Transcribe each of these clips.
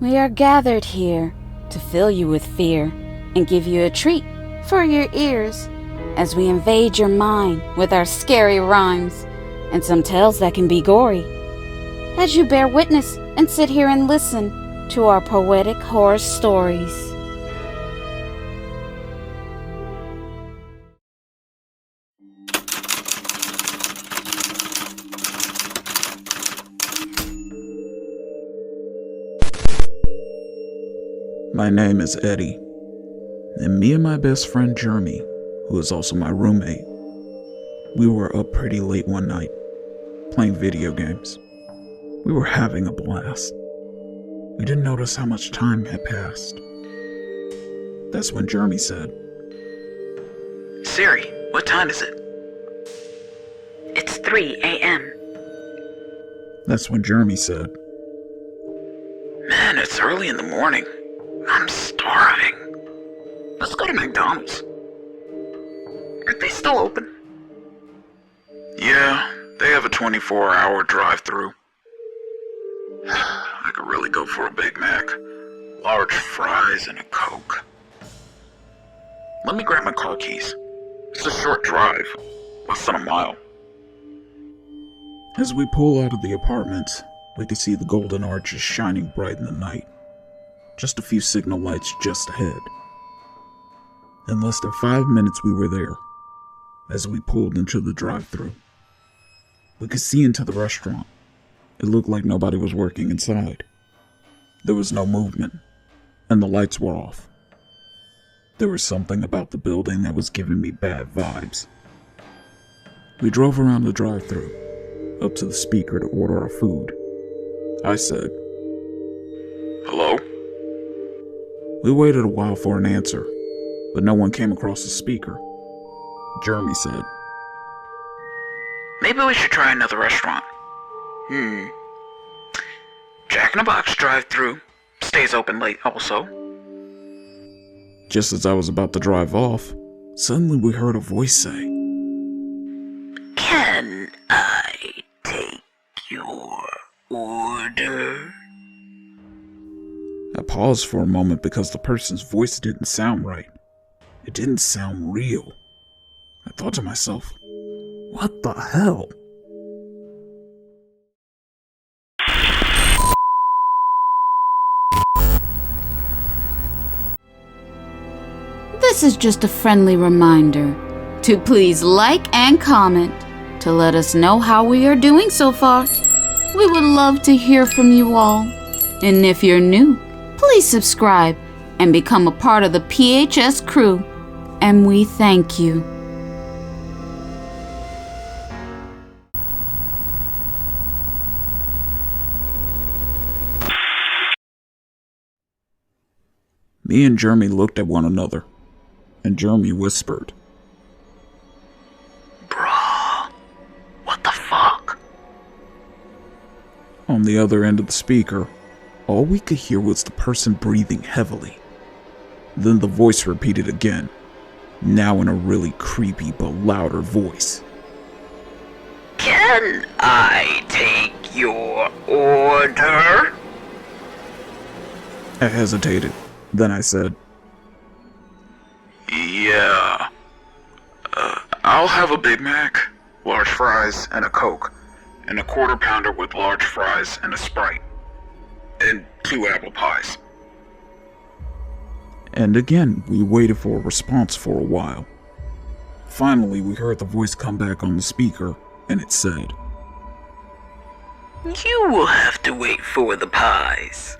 We are gathered here to fill you with fear and give you a treat for your ears as we invade your mind with our scary rhymes and some tales that can be gory. As you bear witness and sit here and listen to our poetic horror stories. My name is Eddie, and me and my best friend Jeremy, who is also my roommate, we were up pretty late one night, playing video games. We were having a blast. We didn't notice how much time had passed. That's when Jeremy said, "Siri, what time is it?" "It's 3 a.m. That's when Jeremy said, "Man, it's early in the morning. I'm starving. Let's go to McDonald's." "Are they still open?" "Yeah, they have a 24-hour drive-thru. I could really go for a Big Mac, large fries, and a Coke." "Let me grab my car keys. It's a short drive, less than a mile." As we pull out of the apartment, we could see the golden arches shining bright in the night. Just a few signal lights just ahead. In less than 5 minutes we were there. As we pulled into the drive-thru, we could see into the restaurant. It looked like nobody was working inside. There was no movement, and the lights were off. There was something about the building that was giving me bad vibes. We drove around the drive-thru, up to the speaker to order our food. I said, "Hello?" We waited a while for an answer, but no one came across the speaker. Jeremy said, "Maybe we should try another restaurant." Jack in the Box drive-thru stays open late also. Just as I was about to drive off, suddenly we heard a voice say, "Can I take your order?" I paused for a moment because the person's voice didn't sound right. It didn't sound real. I thought to myself, what the hell? This is just a friendly reminder to please like and comment to let us know how we are doing so far. We would love to hear from you all. And if you're new, please subscribe and become a part of the PHS crew. And we thank you. Me and Jeremy looked at one another, and Jeremy whispered, "Bruh, what the fuck?" On the other end of the speaker, all we could hear was the person breathing heavily. Then the voice repeated again, now in a really creepy but louder voice. "Can I take your order?" I hesitated. Then I said, "Yeah. I'll have a Big Mac, large fries, and a Coke, and a quarter pounder with large fries and a Sprite, and 2 apple pies." And again, we waited for a response for a while. Finally, we heard the voice come back on the speaker, and it said, "You will have to wait for the pies.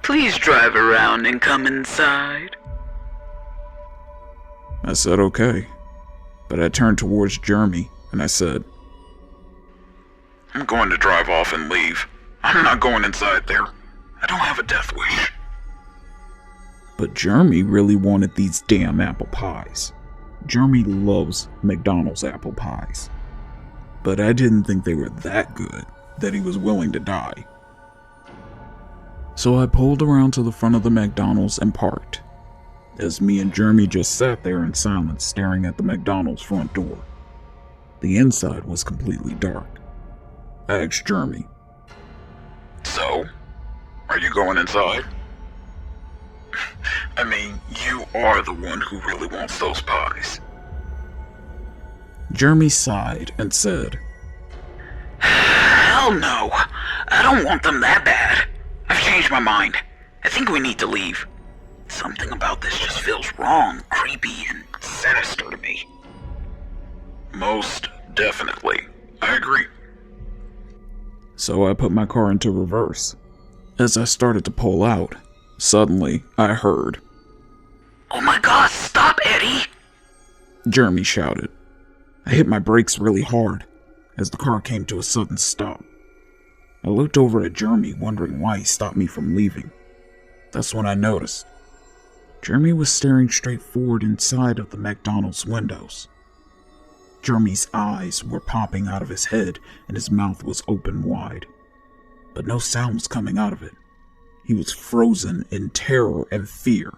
Please drive around and come inside." I said okay, but I turned towards Jeremy, and I said, "I'm going to drive off and leave. I'm not going inside there. I don't have a death wish." But Jeremy really wanted these damn apple pies. Jeremy loves McDonald's apple pies. But I didn't think they were that good that he was willing to die. So I pulled around to the front of the McDonald's and parked, as me and Jeremy just sat there in silence staring at the McDonald's front door. The inside was completely dark. I asked Jeremy, "So, are you going inside?" I mean, you are the one who really wants those pies. Jeremy sighed and said, Hell no. I don't want them that bad. I've changed my mind. I think we need to leave. Something about this just feels wrong, creepy, and sinister to me. Most definitely. I agree. So I put my car into reverse. As I started to pull out, suddenly I heard, Oh my god, stop, Eddie! Jeremy shouted. I hit my brakes really hard as the car came to a sudden stop. I looked over at Jeremy, wondering why he stopped me from leaving. That's when I noticed. Jeremy was staring straight forward inside of the McDonald's windows. Jeremy's eyes were popping out of his head and his mouth was open wide. But no sound was coming out of it. He was frozen in terror and fear.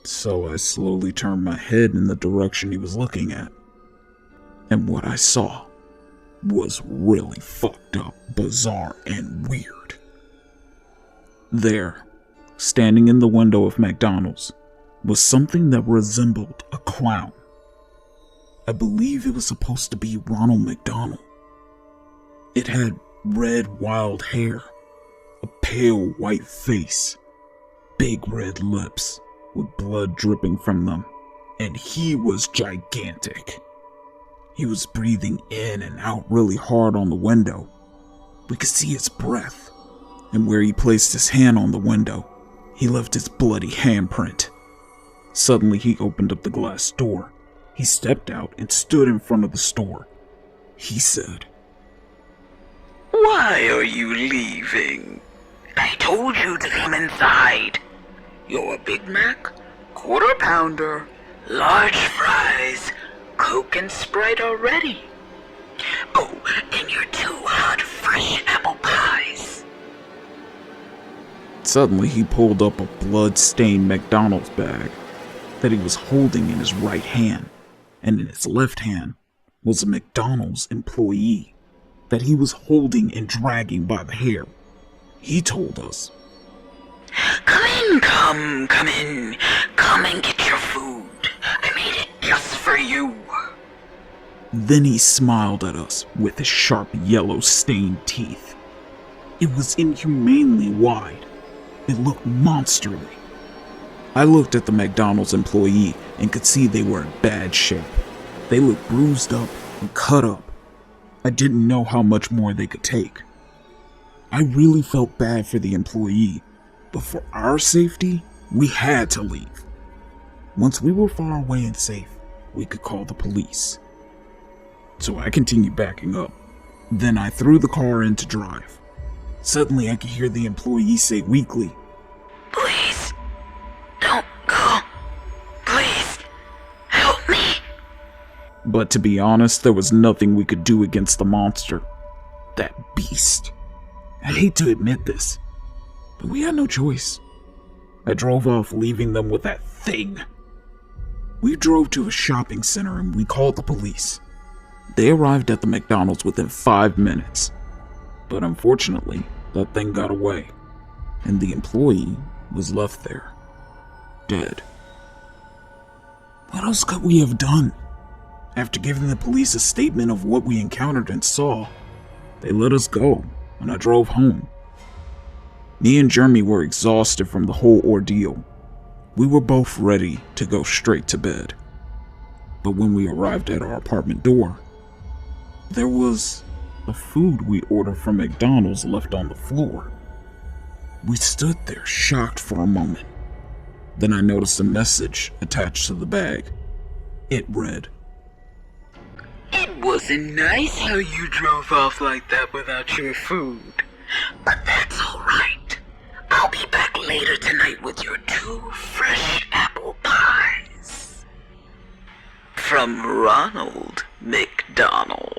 So I slowly turned my head in the direction he was looking at. And what I saw was really fucked up, bizarre, and weird. There, standing in the window of McDonald's, was something that resembled a clown. I believe it was supposed to be Ronald McDonald. It had red wild hair, a pale white face, big red lips with blood dripping from them, and he was gigantic. He was breathing in and out really hard on the window. We could see his breath, and where he placed his hand on the window, he left his bloody handprint. Suddenly he opened up the glass door. He stepped out and stood in front of the store. He said, Why are you leaving? I told you to come inside. Your Big Mac, quarter pounder, large fries, Coke and Sprite are ready. Oh, and your 2 hot fresh apple pies. Suddenly he pulled up a blood-stained McDonald's bag that he was holding in his right hand, and in his left hand was a McDonald's employee that he was holding and dragging by the hair. He told us, Come in, come and get your food. I made it just for you. Then he smiled at us with his sharp yellow stained teeth. It was inhumanely wide. It looked monsterly. I looked at the McDonald's employee and could see they were in bad shape. They looked bruised up and cut up. I didn't know how much more they could take. I really felt bad for the employee, but for our safety, we had to leave. Once we were far away and safe, we could call the police. So I continued backing up. Then I threw the car in to drive. Suddenly I could hear the employee say weakly, Please, don't go. Please, help me. But to be honest, there was nothing we could do against the monster. That beast. I hate to admit this, but we had no choice. I drove off, leaving them with that thing. We drove to a shopping center and we called the police. They arrived at the McDonald's within 5 minutes. But unfortunately, that thing got away, and the employee was left there, dead. What else could we have done? After giving the police a statement of what we encountered and saw, they let us go, and I drove home. Me and Jeremy were exhausted from the whole ordeal. We were both ready to go straight to bed. But when we arrived at our apartment door, there was the food we ordered from McDonald's left on the floor. We stood there shocked for a moment. Then I noticed a message attached to the bag. It read, It wasn't nice how you drove off like that without your food. But that's alright. I'll be back later tonight with your 2 fresh apple pies. From Ronald McDonald.